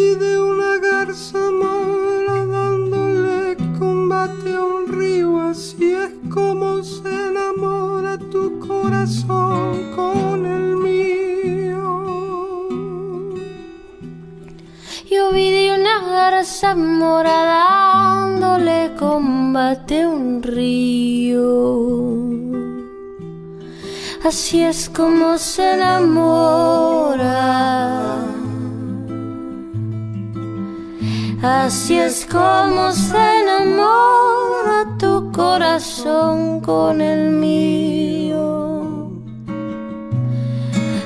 vi de una garza mora dándole combate a un río. Así es como se enamora tu corazón con el mío. Yo vi de una garza mora dándole combate a un río. Así es como se enamora. Así es como se enamora tu corazón con el mío.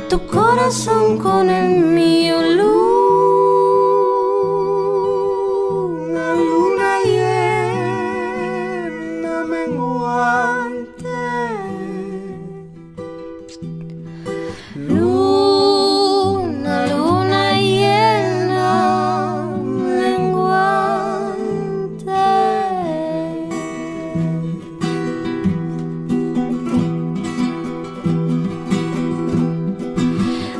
Tu corazón con el mío, luna, luna llena menguante. Luna, luna llena menguante.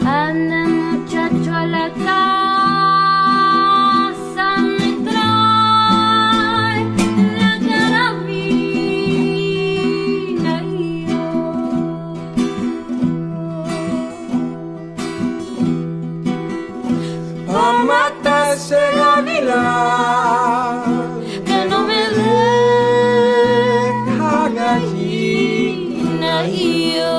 Anda muchacho a la casa, me trae la carabina y yo. Pa' matar ese gavilán Que no me deja gallina y yo.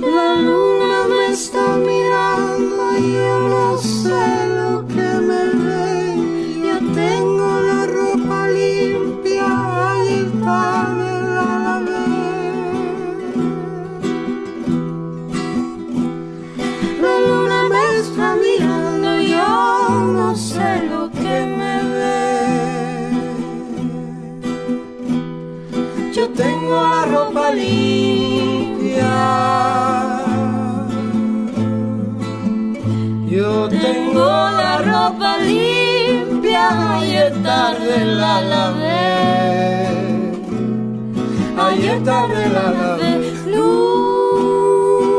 La luna me está mirando y yo no sé lo que me ve. Yo tengo la ropa limpia, ahí está de la lavé. La luna me está mirando y yo no sé lo que me ve. Yo tengo la ropa limpia. Yo tengo la ropa limpia, ayer tarde la lavé. Ayer tarde la lavé. Luna,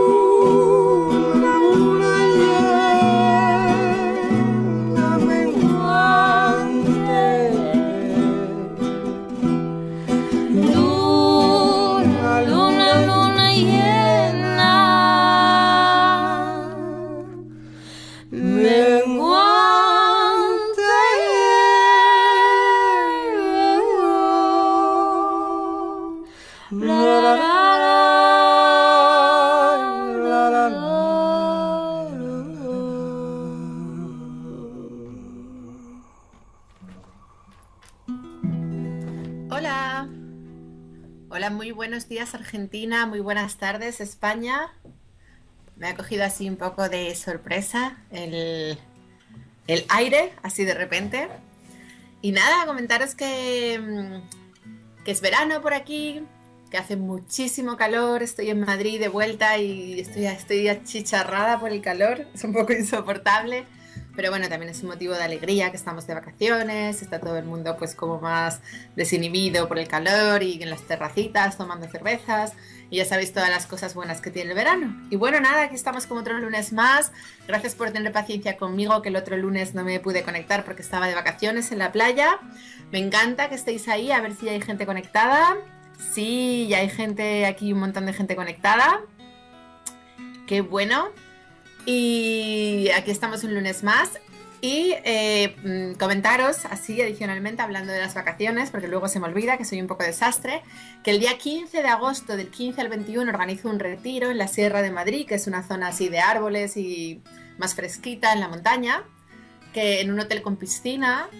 luna llena menguante. Luna, luna, luna llena Menguante. La, la, la, la, la, la. Hola, hola, muy buenos días Argentina, muy buenas tardes España. Me ha cogido así un poco de sorpresa el aire, así de repente. Y nada, comentaros que es verano por aquí, que hace muchísimo calor, estoy en Madrid de vuelta y estoy achicharrada por el calor, es un poco insoportable. Pero bueno, también es un motivo de alegría que estamos de vacaciones, está todo el mundo pues como más desinhibido por el calor y en las terracitas tomando cervezas y ya sabéis todas las cosas buenas que tiene el verano. Y bueno, nada, aquí estamos como otro lunes más. Gracias por tener paciencia conmigo, que el otro lunes no me pude conectar porque estaba de vacaciones en la playa. Me encanta que estéis ahí, a ver si ya hay gente conectada. Sí, ya hay gente aquí, un montón de gente conectada. Qué bueno. Y aquí estamos un lunes más y comentaros así adicionalmente hablando de las vacaciones, porque luego se me olvida que soy un poco desastre, que el día 15 de agosto del 15 al 21 organizo un retiro en la Sierra de Madrid, que es una zona así de árboles y más fresquita en la montaña, que en un hotel con piscina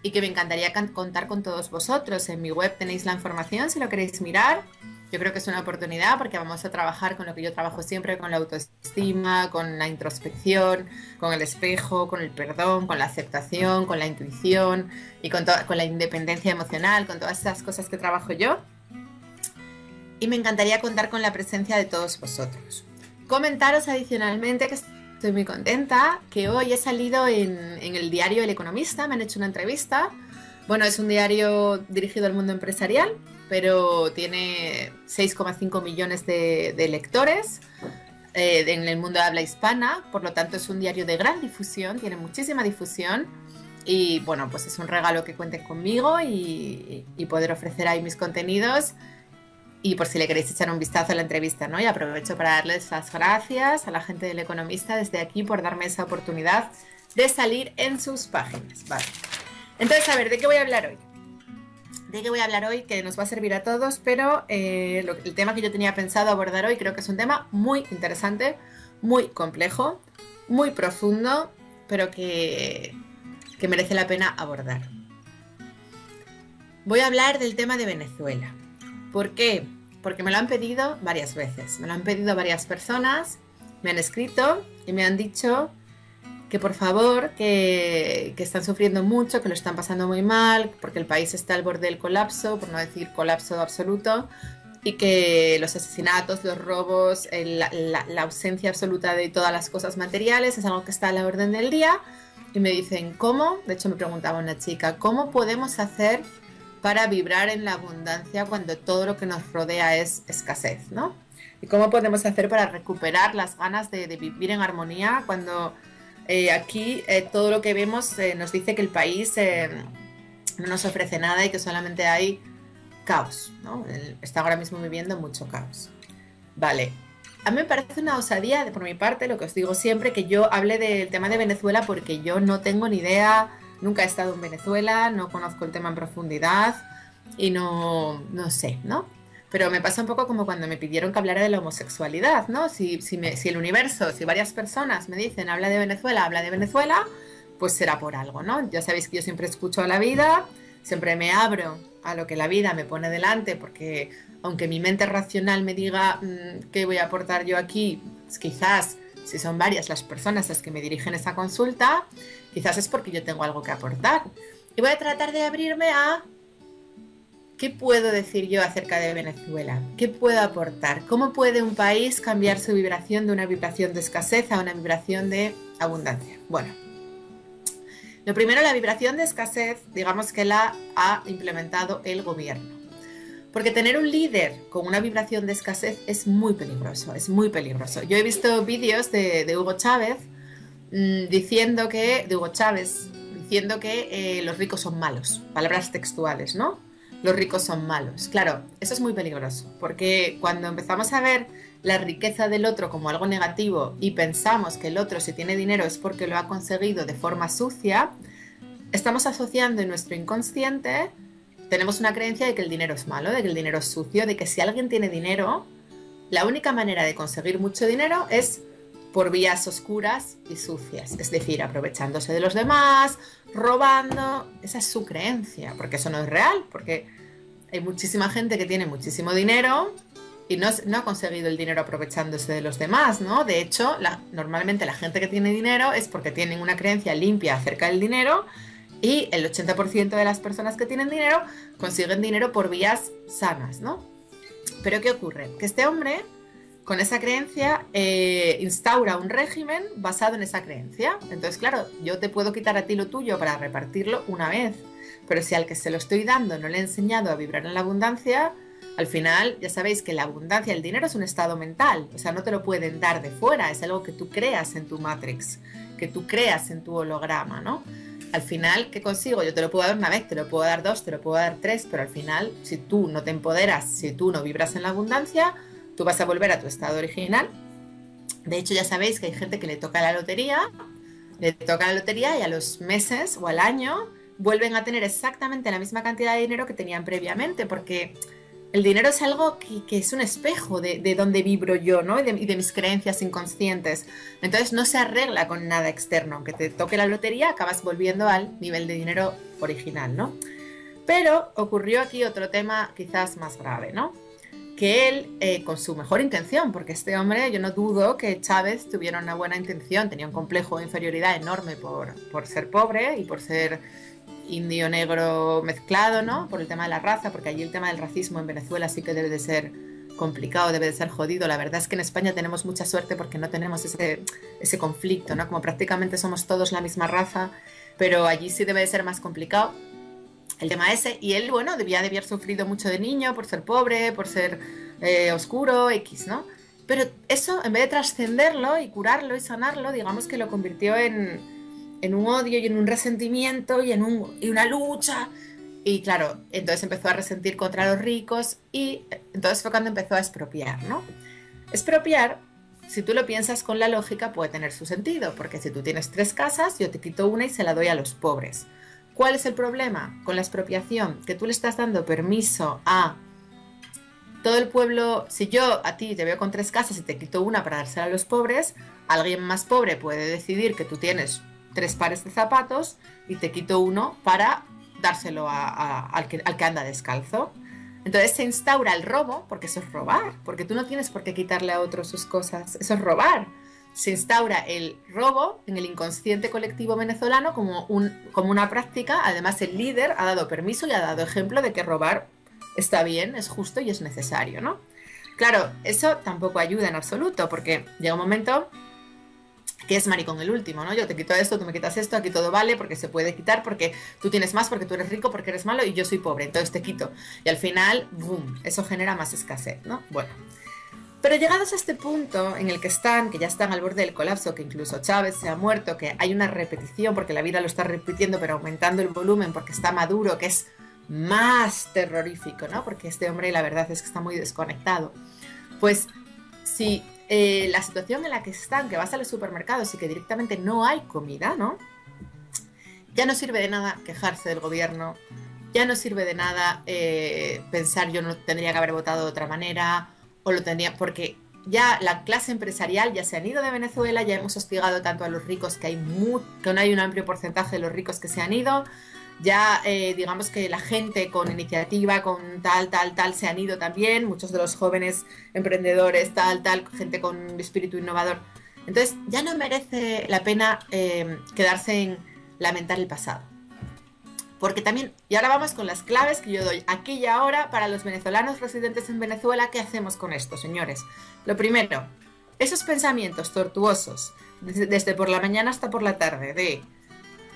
y que me encantaría contar con todos vosotros. En mi web tenéis la información si lo queréis mirar. Yo creo que es una oportunidad porque vamos a trabajar con lo que yo trabajo siempre, con la autoestima, con la introspección, con el espejo, con el perdón, con la aceptación, con la intuición y con la independencia emocional, con todas esas cosas que trabajo yo. Y me encantaría contar con la presencia de todos vosotros. Comentaros adicionalmente que estoy muy contenta, que hoy he salido en el diario El Economista, me han hecho una entrevista. Bueno, es un diario dirigido al mundo empresarial pero tiene 6,5 millones de lectores en el mundo de habla hispana, por lo tanto es un diario de gran difusión, tiene muchísima difusión y bueno, pues es un regalo que cuenten conmigo y poder ofrecer ahí mis contenidos y por si le queréis echar un vistazo a la entrevista, ¿no? Y aprovecho para darles las gracias a la gente del Economista desde aquí por darme esa oportunidad de salir en sus páginas, ¿vale? Entonces, a ver, ¿de qué voy a hablar hoy? ¿De qué voy a hablar hoy? Que nos va a servir a todos, pero el tema que yo tenía pensado abordar hoy creo que es un tema muy interesante, muy complejo, muy profundo, pero que merece la pena abordar. Voy a hablar del tema de Venezuela. ¿Por qué? Porque me lo han pedido varias veces, me lo han pedido varias personas, me han escrito y me han dicho que por favor, que están sufriendo mucho, que lo están pasando muy mal, porque el país está al borde del colapso, por no decir colapso absoluto, y que los asesinatos, los robos, la ausencia absoluta de todas las cosas materiales es algo que está a la orden del día. Y me dicen, ¿cómo? De hecho me preguntaba una chica, ¿cómo podemos hacer para vibrar en la abundancia cuando todo lo que nos rodea es escasez, ¿no? ¿Y cómo podemos hacer para recuperar las ganas de vivir en armonía cuando aquí todo lo que vemos nos dice que el país no nos ofrece nada y que solamente hay caos, ¿no? Está ahora mismo viviendo mucho caos. Vale, a mí me parece una osadía, por mi parte, lo que os digo siempre, que yo hable del tema de Venezuela porque yo no tengo ni idea, nunca he estado en Venezuela, no conozco el tema en profundidad y no sé, ¿no? Pero me pasa un poco como cuando me pidieron que hablara de la homosexualidad, ¿no? Si el universo, si varias personas me dicen habla de Venezuela, pues será por algo, ¿no? Ya sabéis que yo siempre escucho a la vida, siempre me abro a lo que la vida me pone delante, porque aunque mi mente racional me diga qué voy a aportar yo aquí, pues quizás si son varias las personas las que me dirigen esa consulta, quizás es porque yo tengo algo que aportar. Y voy a tratar de abrirme a ¿qué puedo decir yo acerca de Venezuela? ¿Qué puedo aportar? ¿Cómo puede un país cambiar su vibración de una vibración de escasez a una vibración de abundancia? Bueno, lo primero, la vibración de escasez, digamos que la ha implementado el gobierno. Porque tener un líder con una vibración de escasez es muy peligroso, es muy peligroso. Yo he visto vídeos de Hugo Chávez diciendo que los ricos son malos, palabras textuales, ¿no? Los ricos son malos. Claro, eso es muy peligroso, porque cuando empezamos a ver la riqueza del otro como algo negativo y pensamos que el otro si tiene dinero es porque lo ha conseguido de forma sucia, estamos asociando en nuestro inconsciente, tenemos una creencia de que el dinero es malo, de que el dinero es sucio, de que si alguien tiene dinero, la única manera de conseguir mucho dinero es por vías oscuras y sucias, es decir, aprovechándose de los demás, robando. Esa es su creencia, porque eso no es real, porque hay muchísima gente que tiene muchísimo dinero y no ha conseguido el dinero aprovechándose de los demás, ¿no? De hecho, normalmente la gente que tiene dinero es porque tienen una creencia limpia acerca del dinero y el 80% de las personas que tienen dinero consiguen dinero por vías sanas, ¿no? Pero ¿qué ocurre? Que este hombre, con esa creencia, instaura un régimen basado en esa creencia. Entonces, claro, yo te puedo quitar a ti lo tuyo para repartirlo una vez, pero si al que se lo estoy dando no le he enseñado a vibrar en la abundancia, al final ya sabéis que la abundancia, el dinero es un estado mental, o sea, no te lo pueden dar de fuera, es algo que tú creas en tu matrix, que tú creas en tu holograma, ¿no? Al final, ¿qué consigo? Yo te lo puedo dar una vez, te lo puedo dar dos, te lo puedo dar tres, pero al final, si tú no te empoderas, si tú no vibras en la abundancia, tú vas a volver a tu estado original. De hecho, ya sabéis que hay gente que le toca la lotería y a los meses o al año vuelven a tener exactamente la misma cantidad de dinero que tenían previamente, porque el dinero es algo que es un espejo de dónde vibro yo, ¿no? Y de mis creencias inconscientes. Entonces no se arregla con nada externo. Aunque te toque la lotería, acabas volviendo al nivel de dinero original, ¿no? Pero ocurrió aquí otro tema quizás más grave, ¿no? Que él, con su mejor intención, porque este hombre, yo no dudo que Chávez tuviera una buena intención, tenía un complejo de inferioridad enorme por ser pobre y por ser indio negro mezclado, ¿no? Por el tema de la raza, porque allí el tema del racismo en Venezuela sí que debe de ser complicado, debe de ser jodido. La verdad es que en España tenemos mucha suerte porque no tenemos ese conflicto, ¿no? Como prácticamente somos todos la misma raza, pero allí sí debe de ser más complicado. el tema ese. Y él, bueno, debía de haber sufrido mucho de niño por ser pobre, por ser oscuro, X, ¿no? Pero eso, en vez de trascenderlo y curarlo y sanarlo, digamos que lo convirtió en un odio y en un resentimiento y y una lucha. Y claro, entonces empezó a resentir contra los ricos y entonces fue cuando empezó a expropiar, ¿no? Expropiar, si tú lo piensas con la lógica, puede tener su sentido, porque si tú tienes 3 casas, yo te quito una y se la doy a los pobres. ¿Cuál es el problema con la expropiación? Que tú le estás dando permiso a todo el pueblo. Si yo a ti te veo con 3 casas y te quito una para dársela a los pobres, alguien más pobre puede decidir que tú tienes 3 pares de zapatos y te quito uno para dárselo al que anda descalzo. Entonces se instaura el robo, porque eso es robar, porque tú no tienes por qué quitarle a otros sus cosas, eso es robar. Se instaura el robo en el inconsciente colectivo venezolano como una práctica. Además, el líder ha dado permiso y ha dado ejemplo de que robar está bien, es justo y es necesario, ¿no? Claro, eso tampoco ayuda en absoluto, porque llega un momento que es maricón el último, ¿no? Yo te quito esto, tú me quitas esto, aquí todo vale, porque se puede quitar, porque tú tienes más, porque tú eres rico, porque eres malo y yo soy pobre, entonces te quito. Y al final, ¡boom!, eso genera más escasez, ¿no? Bueno, pero llegados a este punto en el que están, que ya están al borde del colapso, que incluso Chávez se ha muerto, que hay una repetición, porque la vida lo está repitiendo, pero aumentando el volumen, porque está Maduro, que es más terrorífico, ¿no? Porque este hombre, la verdad es que está muy desconectado. Pues, si la situación en la que están, que vas a los supermercados y que directamente no hay comida, ¿no? Ya no sirve de nada quejarse del gobierno, ya no sirve de nada pensar yo no tendría que haber votado de otra manera, o lo tendría, porque ya la clase empresarial ya se han ido de Venezuela, ya hemos hostigado tanto a los ricos que no hay un amplio porcentaje de los ricos que se han ido. Ya digamos que la gente con iniciativa, con tal, se han ido también, muchos de los jóvenes emprendedores, gente con espíritu innovador. Entonces ya no merece la pena quedarse en lamentar el pasado. Porque también, y ahora vamos con las claves que yo doy aquí y ahora para los venezolanos residentes en Venezuela. ¿Qué hacemos con esto, señores? Lo primero, esos pensamientos tortuosos, desde por la mañana hasta por la tarde, de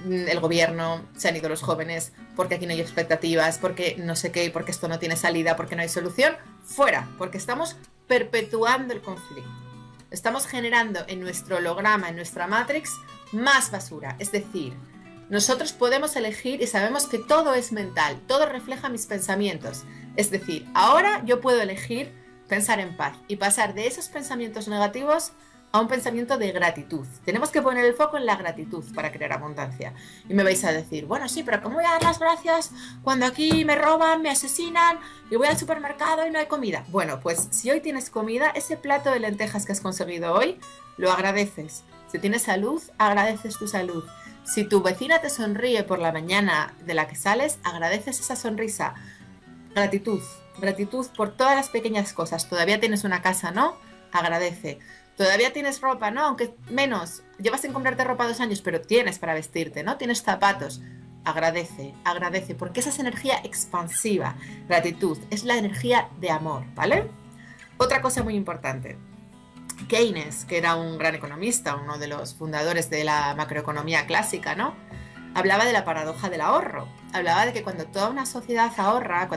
el gobierno, se han ido los jóvenes, porque aquí no hay expectativas, porque no sé qué, porque esto no tiene salida, porque no hay solución, fuera, porque estamos perpetuando el conflicto. Estamos generando en nuestro holograma, en nuestra Matrix, más basura. Es decir, nosotros podemos elegir y sabemos que todo es mental, todo refleja mis pensamientos. Es decir, ahora yo puedo elegir pensar en paz y pasar de esos pensamientos negativos a un pensamiento de gratitud. Tenemos que poner el foco en la gratitud para crear abundancia. Y me vais a decir, bueno, sí, pero ¿cómo voy a dar las gracias cuando aquí me roban, me asesinan y voy al supermercado y no hay comida? Bueno, pues si hoy tienes comida, ese plato de lentejas que has conseguido hoy, lo agradeces. Si tienes salud, agradeces tu salud. Si tu vecina te sonríe por la mañana de la que sales, agradeces esa sonrisa. Gratitud. Gratitud por todas las pequeñas cosas. Todavía tienes una casa, ¿no? Agradece. Todavía tienes ropa, ¿no? Aunque menos. Llevas sin comprarte ropa 2 años, pero tienes para vestirte, ¿no? Tienes zapatos. Agradece, agradece, porque esa es energía expansiva. Gratitud, es la energía de amor, ¿vale? Otra cosa muy importante. Keynes, que era un gran economista, uno de los fundadores de la macroeconomía clásica, ¿no? Hablaba de la paradoja del ahorro. Hablaba de que cuando toda una sociedad ahorra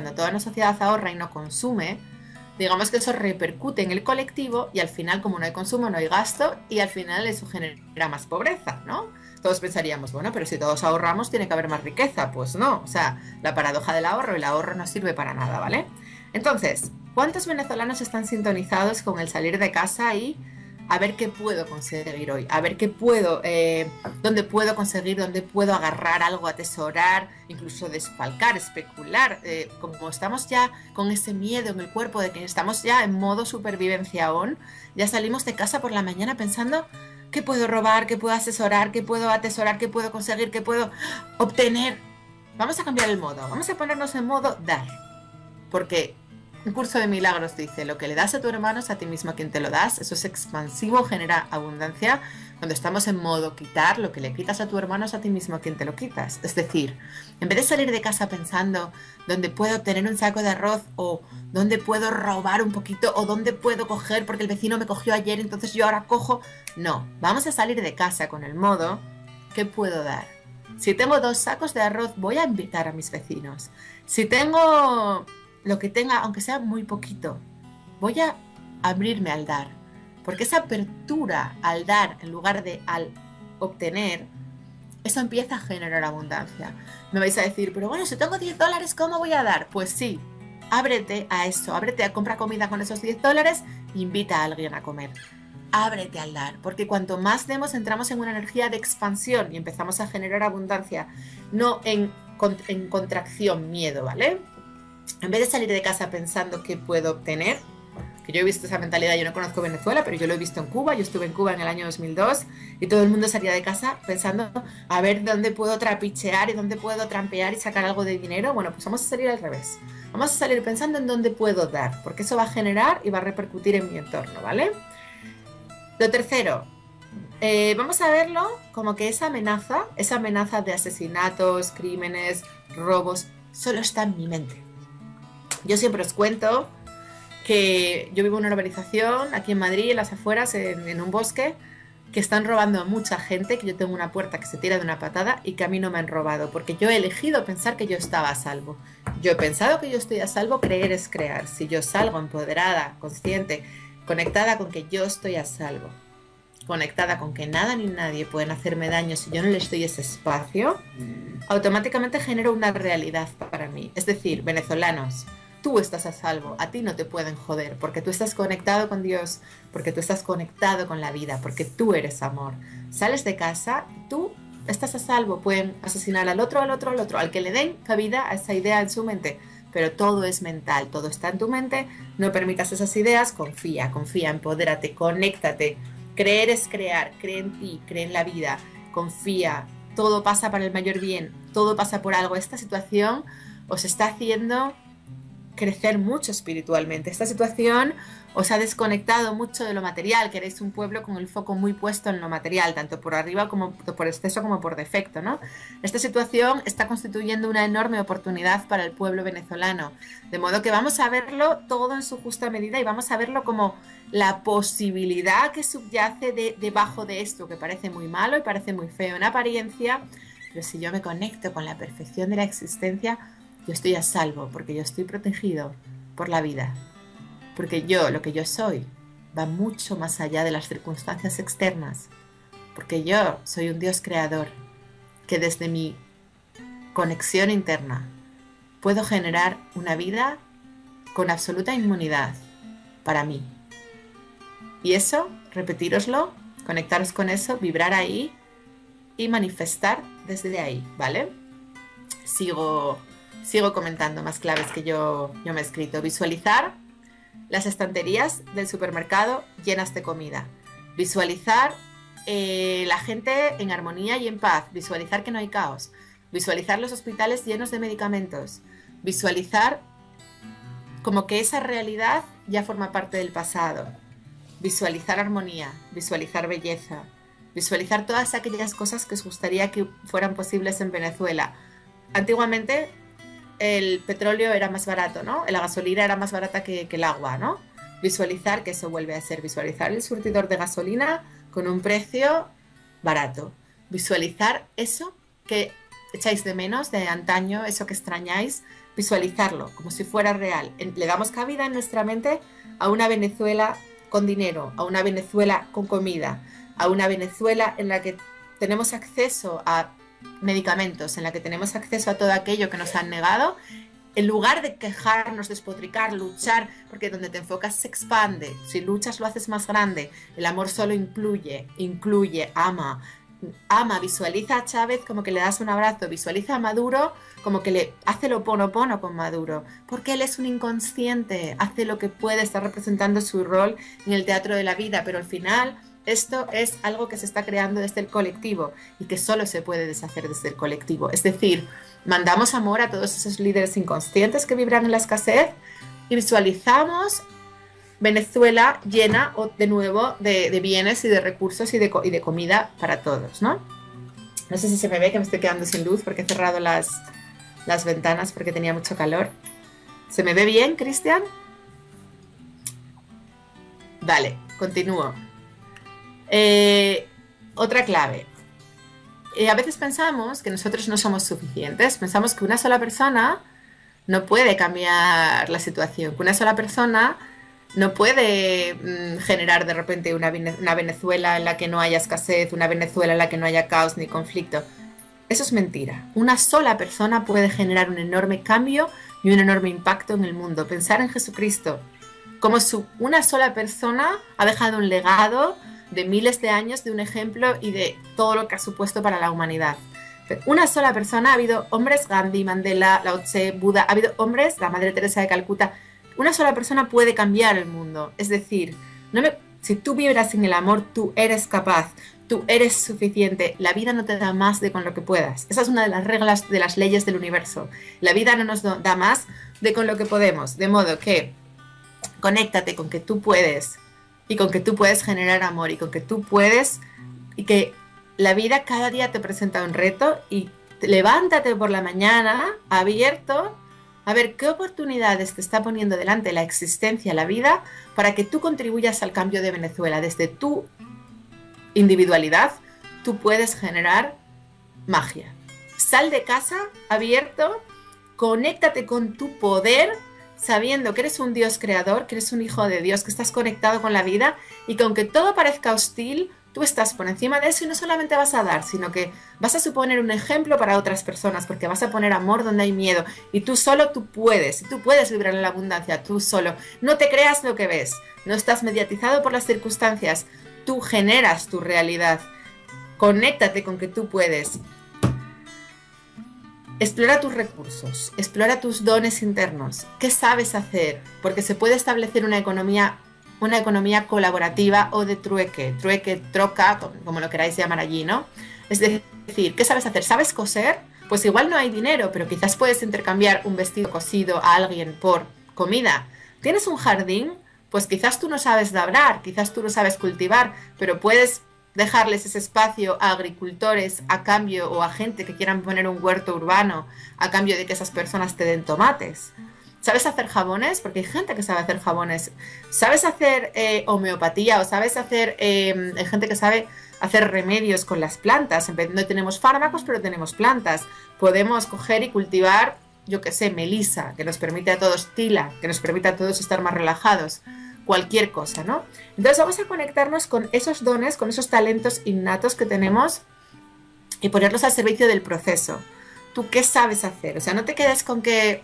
y no consume, digamos que eso repercute en el colectivo y al final, como no hay consumo, no hay gasto y al final eso genera más pobreza, ¿no? Todos pensaríamos, bueno, pero si todos ahorramos tiene que haber más riqueza. Pues no, o sea, la paradoja del ahorro, el ahorro no sirve para nada, ¿vale? Entonces, ¿cuántos venezolanos están sintonizados con el salir de casa y a ver qué puedo conseguir hoy? A ver qué puedo, dónde puedo conseguir, dónde puedo agarrar algo, atesorar, incluso desfalcar, especular. Como estamos ya con ese miedo en el cuerpo de que estamos ya en modo supervivencia aún, ya salimos de casa por la mañana pensando qué puedo robar, qué puedo asesorar, qué puedo atesorar, qué puedo conseguir, qué puedo obtener. Vamos a cambiar el modo, vamos a ponernos en modo dar. Porque un curso de milagros dice, lo que le das a tu hermano es a ti mismo a quien te lo das. Eso es expansivo, genera abundancia. Cuando estamos en modo quitar, lo que le quitas a tu hermano es a ti mismo a quien te lo quitas. Es decir, en vez de salir de casa pensando dónde puedo tener un saco de arroz o dónde puedo robar un poquito o dónde puedo coger porque el vecino me cogió ayer, entonces yo ahora cojo. No, vamos a salir de casa con el modo, ¿qué puedo dar? Si tengo 2 sacos de arroz, voy a invitar a mis vecinos. Si tengo lo que tenga, aunque sea muy poquito, voy a abrirme al dar. Porque esa apertura al dar en lugar de al obtener, eso empieza a generar abundancia. Me vais a decir, pero bueno, si tengo $10, ¿cómo voy a dar? Pues sí, ábrete a eso, ábrete a comprar comida con esos $10 e invita a alguien a comer. Ábrete al dar, porque cuanto más demos entramos en una energía de expansión y empezamos a generar abundancia, no en contracción, miedo, ¿vale? En vez de salir de casa pensando qué puedo obtener, que yo he visto esa mentalidad, yo no conozco Venezuela, pero yo lo he visto en Cuba, yo estuve en Cuba en el año 2002 y todo el mundo salía de casa pensando a ver dónde puedo trapichear y dónde puedo trampear y sacar algo de dinero. Bueno, pues vamos a salir al revés, vamos a salir pensando en dónde puedo dar, porque eso va a generar y va a repercutir en mi entorno, ¿vale? Lo tercero, vamos a verlo como que esa amenaza de asesinatos, crímenes, robos, solo está en mi mente. Yo siempre os cuento que yo vivo en una urbanización aquí en Madrid, en las afueras, en un bosque, que están robando a mucha gente, que yo tengo una puerta que se tira de una patada y que a mí no me han robado, porque yo he elegido pensar que yo estaba a salvo. Yo he pensado que yo estoy a salvo, creer es crear. Si yo salgo empoderada, consciente, conectada con que yo estoy a salvo, conectada con que nada ni nadie pueden hacerme daño si yo no les doy ese espacio, automáticamente genero una realidad para mí. Es decir, venezolanos, tú estás a salvo, a ti no te pueden joder, porque tú estás conectado con Dios, porque tú estás conectado con la vida, porque tú eres amor. Sales de casa, tú estás a salvo, pueden asesinar al otro, al que le den cabida a esa idea en su mente, pero todo es mental, todo está en tu mente, no permitas esas ideas, confía, empodérate, conéctate. Creer es crear, cree en ti, cree en la vida, confía, todo pasa para el mayor bien, todo pasa por algo. Esta situación os está haciendo crecer mucho espiritualmente. Esta situación os ha desconectado mucho de lo material, que eres un pueblo con el foco muy puesto en lo material, tanto por arriba como por exceso como por defecto, ¿no? Esta situación está constituyendo una enorme oportunidad para el pueblo venezolano, de modo que vamos a verlo todo en su justa medida y vamos a verlo como la posibilidad que subyace debajo de esto, que parece muy malo y parece muy feo en apariencia, pero si yo me conecto con la perfección de la existencia, yo estoy a salvo, porque yo estoy protegido por la vida. Porque yo, lo que yo soy, va mucho más allá de las circunstancias externas. Porque yo soy un Dios creador, que desde mi conexión interna puedo generar una vida con absoluta inmunidad para mí. Y eso, repetíroslo, conectaros con eso, vibrar ahí y manifestar desde ahí, ¿vale? Sigo comentando más claves que yo me he escrito. Visualizar las estanterías del supermercado llenas de comida. Visualizar la gente en armonía y en paz. Visualizar que no hay caos. Visualizar los hospitales llenos de medicamentos. Visualizar como que esa realidad ya forma parte del pasado. Visualizar armonía, visualizar belleza. Visualizar todas aquellas cosas que os gustaría que fueran posibles en Venezuela. Antiguamente el petróleo era más barato, ¿no? La gasolina era más barata que el agua, ¿no? Visualizar que eso vuelve a ser, visualizar el surtidor de gasolina con un precio barato. Visualizar eso que echáis de menos de antaño, eso que extrañáis, visualizarlo como si fuera real. Le damos cabida en nuestra mente a una Venezuela con dinero, a una Venezuela con comida, a una Venezuela en la que tenemos acceso a medicamentos, en la que tenemos acceso a todo aquello que nos han negado, en lugar de quejarnos, despotricar, luchar, porque donde te enfocas se expande, si luchas lo haces más grande, el amor solo incluye, ama, visualiza a Chávez como que le das un abrazo, visualiza a Maduro como que le hace lo oponopono con Maduro, porque él es un inconsciente, hace lo que puede, está representando su rol en el teatro de la vida, pero al final esto es algo que se está creando desde el colectivo y que solo se puede deshacer desde el colectivo. Es decir, mandamos amor a todos esos líderes inconscientes que vibran en la escasez y visualizamos Venezuela llena de nuevo de bienes y de recursos y de comida para todos, ¿no? No sé si se me ve que me estoy quedando sin luz porque he cerrado las ventanas porque tenía mucho calor. ¿Se me ve bien, Cristian? Vale, continúo. Otra clave. a veces pensamos que nosotros no somos suficientes, pensamos que una sola persona no puede cambiar la situación, que una sola persona no puede generar de repente una Venezuela en la que no haya escasez, una Venezuela en la que no haya caos ni conflicto. Eso es mentira. Una sola persona puede generar un enorme cambio y un enorme impacto en el mundo. Pensar en Jesucristo como una sola persona ha dejado un legado de miles de años, de un ejemplo y de todo lo que ha supuesto para la humanidad. Pero una sola persona, ha habido hombres, Gandhi, Mandela, Lao Tse, Buda, ha habido hombres, la Madre Teresa de Calcuta. Una sola persona puede cambiar el mundo. Es decir, si tú vibras en el amor, tú eres capaz, tú eres suficiente. La vida no te da más de con lo que puedas. Esa es una de las reglas, de las leyes del universo. La vida no nos da más de con lo que podemos. De modo que conéctate con que tú puedes y con que tú puedes generar amor y con que tú puedes y que la vida cada día te presenta un reto y levántate por la mañana abierto a ver qué oportunidades te está poniendo delante la existencia, la vida, para que tú contribuyas al cambio de Venezuela. Desde tu individualidad, tú puedes generar magia. Sal de casa abierto, conéctate con tu poder, sabiendo que eres un Dios creador, que eres un hijo de Dios, que estás conectado con la vida y que aunque todo parezca hostil, tú estás por encima de eso y no solamente vas a dar, sino que vas a suponer un ejemplo para otras personas porque vas a poner amor donde hay miedo y tú puedes vibrar en la abundancia, tú solo. No te creas lo que ves, no estás mediatizado por las circunstancias, tú generas tu realidad. Conéctate con que tú puedes. Explora tus recursos, explora tus dones internos. ¿Qué sabes hacer? Porque se puede establecer una economía colaborativa o de trueque, troca, como lo queráis llamar allí, ¿no? Es decir, ¿qué sabes hacer? ¿Sabes coser? Pues igual no hay dinero, pero quizás puedes intercambiar un vestido cosido a alguien por comida. ¿Tienes un jardín? Pues quizás tú no sabes labrar, quizás tú no sabes cultivar, pero puedes dejarles ese espacio a agricultores a cambio o a gente que quieran poner un huerto urbano a cambio de que esas personas te den tomates. ¿Sabes hacer jabones? Porque hay gente que sabe hacer jabones. ¿Sabes hacer homeopatía o sabes hacer... hay gente que sabe hacer remedios con las plantas. No tenemos fármacos, pero tenemos plantas. Podemos coger y cultivar, yo qué sé, melisa, que nos permite a todos tila, que nos permite a todos estar más relajados. Cualquier cosa, ¿no? Entonces vamos a conectarnos con esos dones, con esos talentos innatos que tenemos y ponerlos al servicio del proceso. ¿Tú qué sabes hacer? O sea, no te quedes con que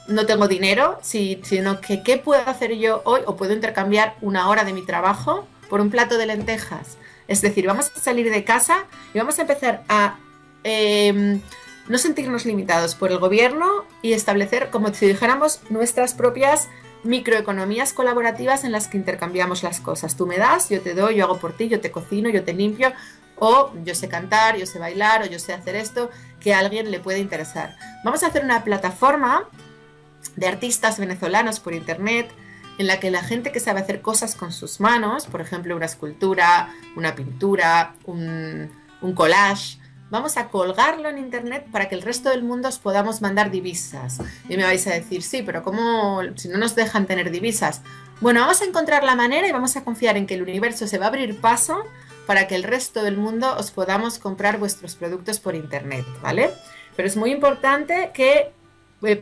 no tengo dinero, sino que ¿qué puedo hacer yo hoy? O puedo intercambiar una hora de mi trabajo por un plato de lentejas. Es decir, vamos a salir de casa y vamos a empezar a no sentirnos limitados por el gobierno y establecer, como si dijéramos, nuestras propias microeconomías colaborativas en las que intercambiamos las cosas. Tú me das, yo te doy, yo hago por ti, yo te cocino, yo te limpio, o yo sé cantar, yo sé bailar, o yo sé hacer esto que a alguien le puede interesar. Vamos a hacer una plataforma de artistas venezolanos por internet en la que la gente que sabe hacer cosas con sus manos, por ejemplo una escultura, una pintura, un collage, vamos a colgarlo en internet para que el resto del mundo os podamos mandar divisas. Y me vais a decir, sí, pero ¿cómo si no nos dejan tener divisas? Bueno, vamos a encontrar la manera y vamos a confiar en que el universo se va a abrir paso para que el resto del mundo os podamos comprar vuestros productos por internet, ¿vale? Pero es muy importante que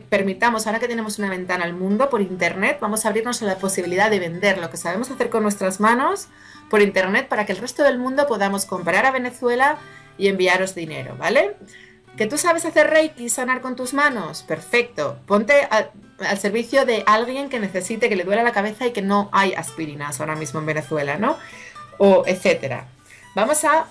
permitamos, ahora que tenemos una ventana al mundo por internet, vamos a abrirnos a la posibilidad de vender lo que sabemos hacer con nuestras manos por internet para que el resto del mundo podamos comprar a Venezuela y enviaros dinero, ¿vale? ¿Que tú sabes hacer Reiki y sanar con tus manos? Perfecto. Ponte al servicio de alguien que necesite, que le duela la cabeza y que no hay aspirinas ahora mismo en Venezuela, ¿no? O etcétera. Vamos a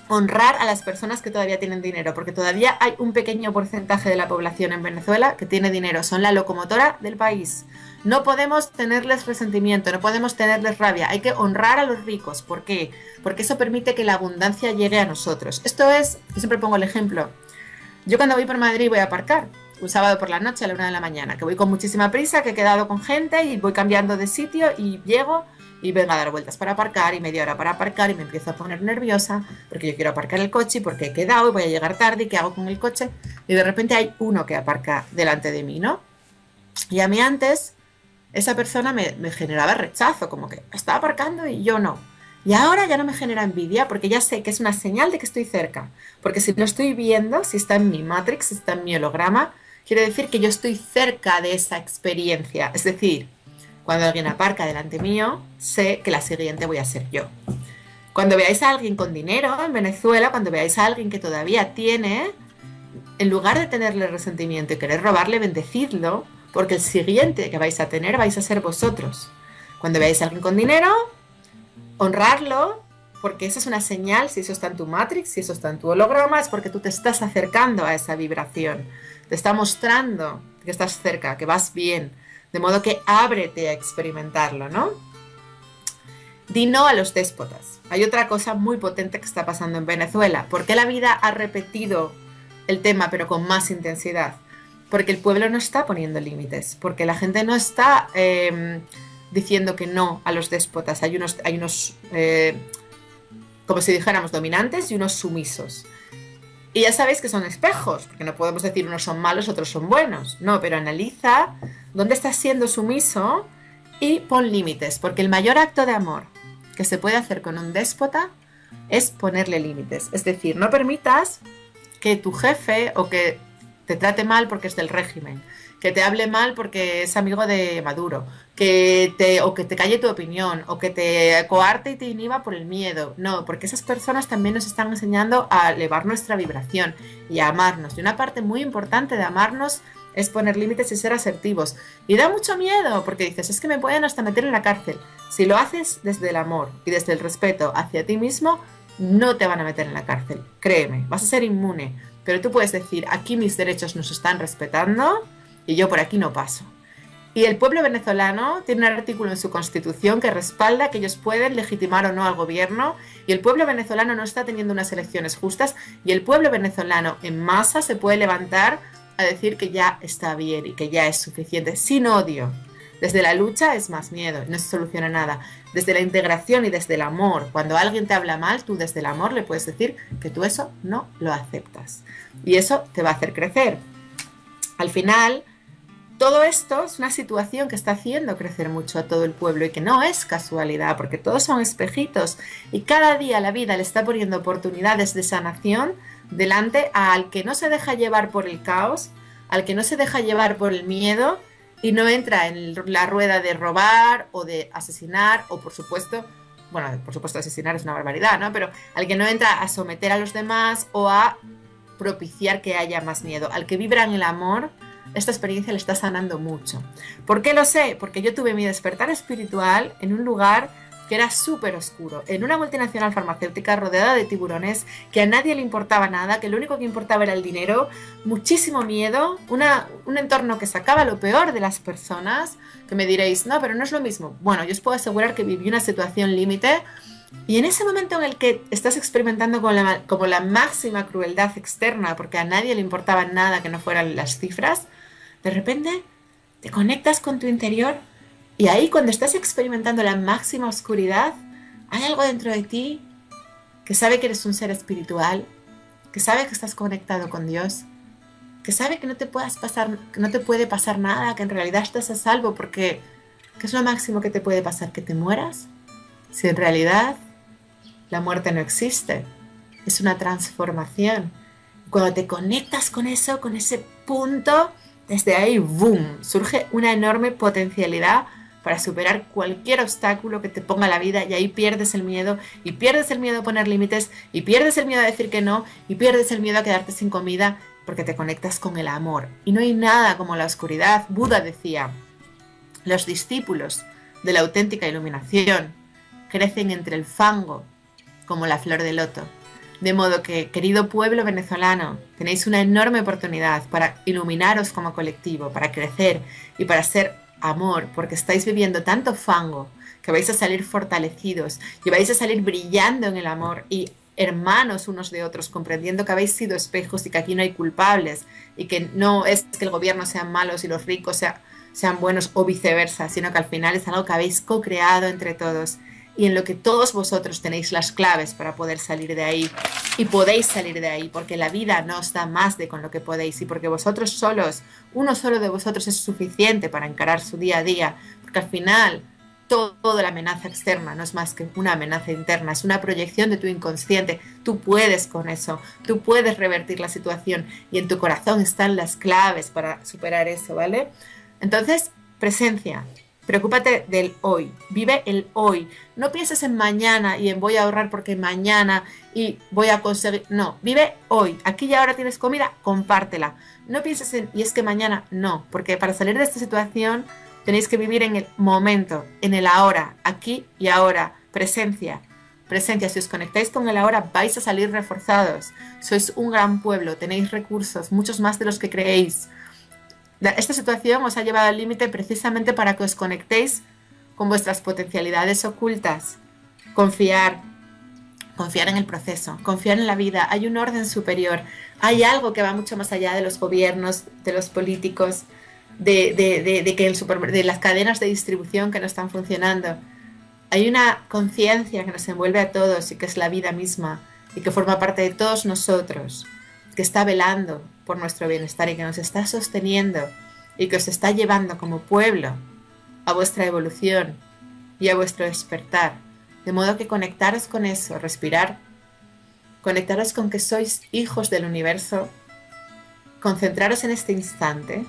honrar a las personas que todavía tienen dinero, porque todavía hay un pequeño porcentaje de la población en Venezuela que tiene dinero, son la locomotora del país. No podemos tenerles resentimiento, no podemos tenerles rabia, hay que honrar a los ricos. ¿Por qué? Porque eso permite que la abundancia llegue a nosotros. Esto es, yo siempre pongo el ejemplo, yo cuando voy por Madrid voy a aparcar, un sábado por la noche a la 1 de la mañana, que voy con muchísima prisa, que he quedado con gente y voy cambiando de sitio y llego y vengo a dar vueltas para aparcar y media hora para aparcar y me empiezo a poner nerviosa porque yo quiero aparcar el coche y porque he quedado y voy a llegar tarde y qué hago con el coche y de repente hay uno que aparca delante de mí, ¿no? Y a mí antes esa persona me generaba rechazo, como que estaba aparcando y yo no. Y ahora ya no me genera envidia porque ya sé que es una señal de que estoy cerca. Porque si lo estoy viendo, si está en mi matrix, si está en mi holograma, quiere decir que yo estoy cerca de esa experiencia. Es decir, cuando alguien aparca delante mío, sé que la siguiente voy a ser yo. Cuando veáis a alguien con dinero en Venezuela, cuando veáis a alguien que todavía tiene, en lugar de tenerle resentimiento y querer robarle, bendecidlo, porque el siguiente que vais a tener vais a ser vosotros. Cuando veáis a alguien con dinero, honrarlo, porque eso es una señal, si eso está en tu matrix, si eso está en tu holograma, es porque tú te estás acercando a esa vibración. Te está mostrando que estás cerca, que vas bien. De modo que ábrete a experimentarlo, ¿no? Di no a los déspotas. Hay otra cosa muy potente que está pasando en Venezuela. ¿Por qué la vida ha repetido el tema, pero con más intensidad? Porque el pueblo no está poniendo límites, porque la gente no está diciendo que no a los déspotas. Hay unos como si dijéramos, dominantes y unos sumisos. Y ya sabéis que son espejos, porque no podemos decir unos son malos, otros son buenos. No, pero analiza dónde estás siendo sumiso y pon límites, porque el mayor acto de amor que se puede hacer con un déspota es ponerle límites. Es decir, no permitas que tu jefe o que te trate mal porque es del régimen, que te hable mal porque es amigo de Maduro, o que te calle tu opinión, o que te coarte y te inhiba por el miedo. No, porque esas personas también nos están enseñando a elevar nuestra vibración y a amarnos. Y una parte muy importante de amarnos es poner límites y ser asertivos. Y da mucho miedo, porque dices, es que me pueden hasta meter en la cárcel. Si lo haces desde el amor y desde el respeto hacia ti mismo, no te van a meter en la cárcel. Créeme, vas a ser inmune. Pero tú puedes decir, aquí mis derechos nos están respetando y yo por aquí no paso. Y el pueblo venezolano tiene un artículo en su constitución que respalda que ellos pueden legitimar o no al gobierno, y el pueblo venezolano no está teniendo unas elecciones justas, y el pueblo venezolano en masa se puede levantar a decir que ya está bien y que ya es suficiente, sin odio. Desde la lucha es más miedo, no se soluciona nada. Desde la integración y desde el amor, cuando alguien te habla mal, tú desde el amor le puedes decir que tú eso no lo aceptas. Y eso te va a hacer crecer. Al final, todo esto es una situación que está haciendo crecer mucho a todo el pueblo y que no es casualidad, porque todos son espejitos y cada día la vida le está poniendo oportunidades de sanación delante al que no se deja llevar por el caos, al que no se deja llevar por el miedo y no entra en la rueda de robar o de asesinar o por supuesto asesinar es una barbaridad, ¿no? Pero al que no entra a someter a los demás o a propiciar que haya más miedo, al que vibra en el amor. Esta experiencia le está sanando mucho. ¿Por qué lo sé? Porque yo tuve mi despertar espiritual en un lugar que era súper oscuro, en una multinacional farmacéutica rodeada de tiburones, que a nadie le importaba nada, que lo único que importaba era el dinero, muchísimo miedo, un entorno que sacaba lo peor de las personas, que me diréis, no, pero no es lo mismo. Bueno, yo os puedo asegurar que viví una situación límite, y en ese momento en el que estás experimentando como la máxima crueldad externa, porque a nadie le importaba nada que no fueran las cifras, de repente te conectas con tu interior y ahí cuando estás experimentando la máxima oscuridad, hay algo dentro de ti que sabe que eres un ser espiritual, que sabe que estás conectado con Dios, que sabe que no te puede pasar nada, que en realidad estás a salvo, porque ¿qué es lo máximo que te puede pasar? ¿Que te mueras? Si en realidad la muerte no existe, es una transformación. Cuando te conectas con eso, con ese punto, desde ahí, ¡boom!, surge una enorme potencialidad para superar cualquier obstáculo que te ponga la vida, y ahí pierdes el miedo, y pierdes el miedo a poner límites, y pierdes el miedo a decir que no, y pierdes el miedo a quedarte sin comida, porque te conectas con el amor. Y no hay nada como la oscuridad. Buda decía, los discípulos de la auténtica iluminación crecen entre el fango como la flor de loto. De modo que, querido pueblo venezolano, tenéis una enorme oportunidad para iluminaros como colectivo, para crecer y para ser amor, porque estáis viviendo tanto fango que vais a salir fortalecidos y vais a salir brillando en el amor y hermanos unos de otros, comprendiendo que habéis sido espejos y que aquí no hay culpables y que no es que el gobierno sean malos y los ricos sean buenos o viceversa, sino que al final es algo que habéis co-creado entre todos y en lo que todos vosotros tenéis las claves para poder salir de ahí, y podéis salir de ahí porque la vida no os da más de con lo que podéis, y porque vosotros solos, uno solo de vosotros es suficiente para encarar su día a día, porque al final Todo la amenaza externa no es más que una amenaza interna, es una proyección de tu inconsciente. Tú puedes con eso, tú puedes revertir la situación y en tu corazón están las claves para superar eso, ¿vale? Entonces, presencia, preocúpate del hoy, vive el hoy. No pienses en mañana y en voy a ahorrar porque mañana y voy a conseguir. No, vive hoy. Aquí y ahora tienes comida, compártela. No pienses en y es que mañana no, porque para salir de esta situación tenéis que vivir en el momento, en el ahora, aquí y ahora. Presencia, presencia. Si os conectáis con el ahora vais a salir reforzados. Sois un gran pueblo, tenéis recursos, muchos más de los que creéis. Esta situación os ha llevado al límite precisamente para que os conectéis con vuestras potencialidades ocultas. Confiar en el proceso, confiar en la vida. Hay un orden superior, hay algo que va mucho más allá de los gobiernos, de los políticos, de las cadenas de distribución que no están funcionando. Hay una conciencia que nos envuelve a todos y que es la vida misma y que forma parte de todos nosotros, que está velando por nuestro bienestar y que nos está sosteniendo y que os está llevando como pueblo a vuestra evolución y a vuestro despertar. De modo que conectaros con eso, respirar, conectaros con que sois hijos del universo, concentraros en este instante,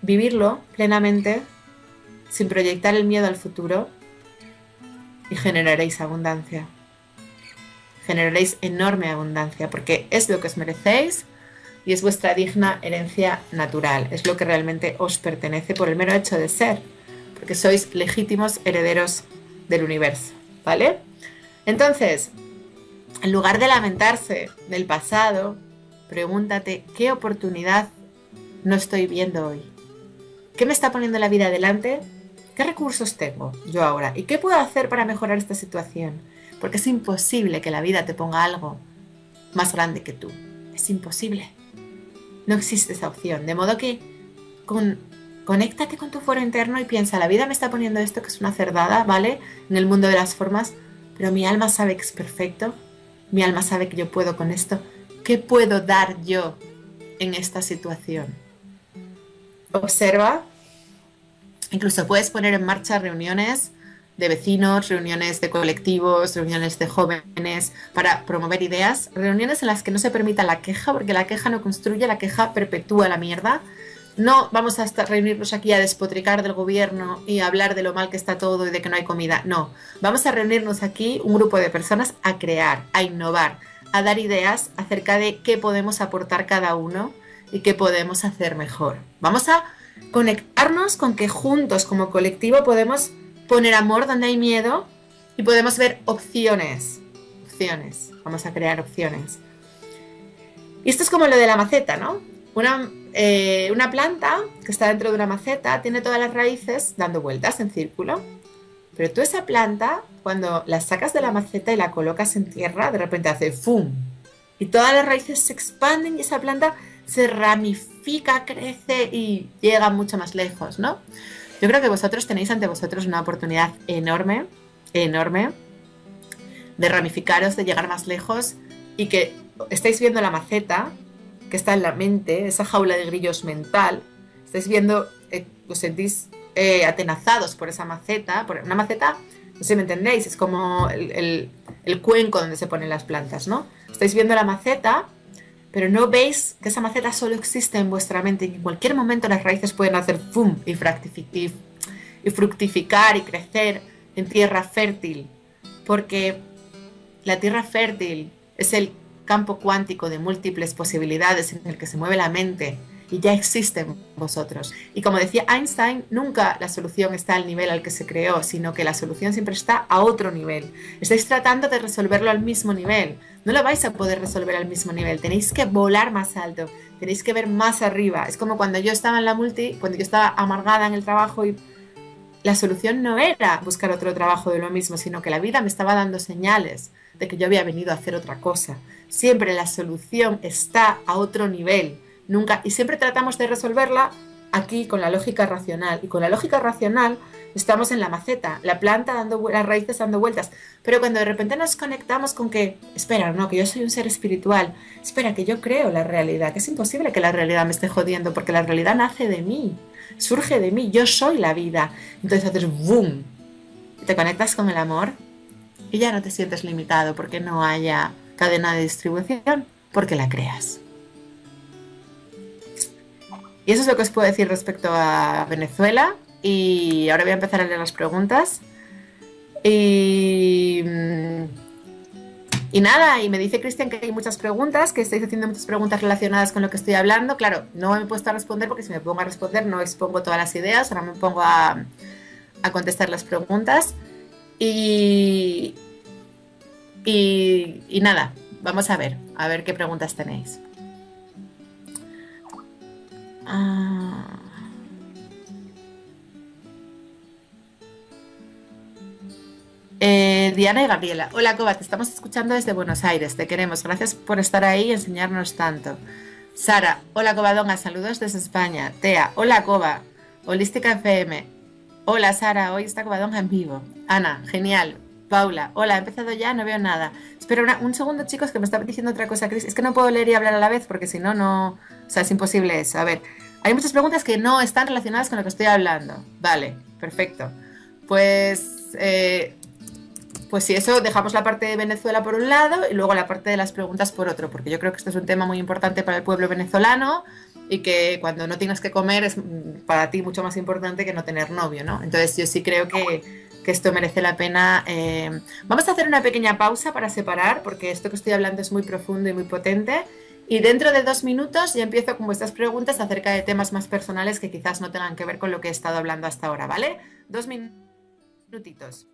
vivirlo plenamente, sin proyectar el miedo al futuro, y generaréis abundancia. Generaréis enorme abundancia, porque es lo que os merecéis y es vuestra digna herencia natural. Es lo que realmente os pertenece por el mero hecho de ser, porque sois legítimos herederos del universo, ¿vale? Entonces, en lugar de lamentarse del pasado, pregúntate qué oportunidad no estoy viendo hoy. ¿Qué me está poniendo la vida adelante? ¿Qué recursos tengo yo ahora? ¿Y qué puedo hacer para mejorar esta situación? Porque es imposible que la vida te ponga algo más grande que tú. Es imposible. No existe esa opción. De modo que conéctate con tu foro interno y piensa, la vida me está poniendo esto que es una cerdada, ¿vale? En el mundo de las formas, pero mi alma sabe que es perfecto. Mi alma sabe que yo puedo con esto. ¿Qué puedo dar yo en esta situación? Observa. Incluso puedes poner en marcha reuniones de vecinos, reuniones de colectivos, reuniones de jóvenes para promover ideas, reuniones en las que no se permita la queja, porque la queja no construye, la queja perpetúa la mierda. No vamos a reunirnos aquí a despotricar del gobierno y a hablar de lo mal que está todo y de que no hay comida. No, vamos a reunirnos aquí un grupo de personas a crear, a innovar, a dar ideas acerca de qué podemos aportar cada uno y qué podemos hacer mejor. Vamos a conectarnos con que juntos como colectivo podemos poner amor donde hay miedo y podemos ver opciones. Vamos a crear opciones. Y esto es como lo de la maceta, ¿no? Una planta que está dentro de una maceta tiene todas las raíces dando vueltas en círculo. Pero tú esa planta, cuando la sacas de la maceta y la colocas en tierra, de repente hace ¡fum! Y todas las raíces se expanden y esa planta se ramifica, crece y llega mucho más lejos, ¿no? Yo creo que vosotros tenéis ante vosotros una oportunidad enorme, enorme, de ramificaros, de llegar más lejos y que estáis viendo la maceta que está en la mente, esa jaula de grillos mental, estáis viendo, os sentís atenazados por esa maceta, por una maceta, no sé si me entendéis, es como el cuenco donde se ponen las plantas, ¿no? Estáis viendo la maceta, pero no veis que esa maceta solo existe en vuestra mente y que en cualquier momento las raíces pueden hacer ¡pum! Y fructificar y crecer en tierra fértil, porque la tierra fértil es el campo cuántico de múltiples posibilidades en el que se mueve la mente y ya existe en vosotros. Y como decía Einstein, nunca la solución está al nivel al que se creó, sino que la solución siempre está a otro nivel. Estáis tratando de resolverlo al mismo nivel. No lo vais a poder resolver al mismo nivel. Tenéis que volar más alto, tenéis que ver más arriba. Es como cuando yo estaba en la multi, cuando yo estaba amargada en el trabajo y la solución no era buscar otro trabajo de lo mismo, sino que la vida me estaba dando señales de que yo había venido a hacer otra cosa. Siempre la solución está a otro nivel. Nunca, y siempre tratamos de resolverla aquí con la lógica racional. Y con la lógica racional estamos en la maceta, la planta las raíces dando vueltas. Pero cuando de repente nos conectamos con que, espera, no, que yo soy un ser espiritual, espera, que yo creo la realidad, que es imposible que la realidad me esté jodiendo porque la realidad nace de mí. surge de mí, yo soy la vida. Entonces haces boom, y te conectas con el amor y ya no te sientes limitado porque no haya cadena de distribución, porque la creas. Y eso es lo que os puedo decir respecto a Venezuela. Y ahora voy a empezar a leer las preguntas. Y nada, y me dice Cristian que hay muchas preguntas, que estáis haciendo muchas preguntas relacionadas con lo que estoy hablando. Claro, no me he puesto a responder porque si me pongo a responder no expongo todas las ideas, ahora me pongo a contestar las preguntas. Y nada, vamos a ver qué preguntas tenéis. Diana y Gabriela. Hola, Coba, te estamos escuchando desde Buenos Aires. Te queremos. Gracias por estar ahí y enseñarnos tanto. Sara. Hola, Covadonga. Saludos desde España. Tea. Hola, Coba. Holística FM. Hola, Sara. Hoy está Covadonga en vivo. Ana. Genial. Paula. Hola, he empezado ya. No veo nada. Espera un segundo, chicos, que me está diciendo otra cosa, Cris. Es que no puedo leer y hablar a la vez porque si no, no... O sea, es imposible eso. A ver. Hay muchas preguntas que no están relacionadas con lo que estoy hablando. Vale. Perfecto. Pues sí, eso dejamos la parte de Venezuela por un lado y luego la parte de las preguntas por otro, porque yo creo que esto es un tema muy importante para el pueblo venezolano y que cuando no tienes que comer es para ti mucho más importante que no tener novio, ¿no? Entonces yo sí creo que esto merece la pena. Vamos a hacer una pequeña pausa para separar, porque esto que estoy hablando es muy profundo y muy potente. Y dentro de 2 minutos ya empiezo con vuestras preguntas acerca de temas más personales que quizás no tengan que ver con lo que he estado hablando hasta ahora, ¿vale? 2 minutitos.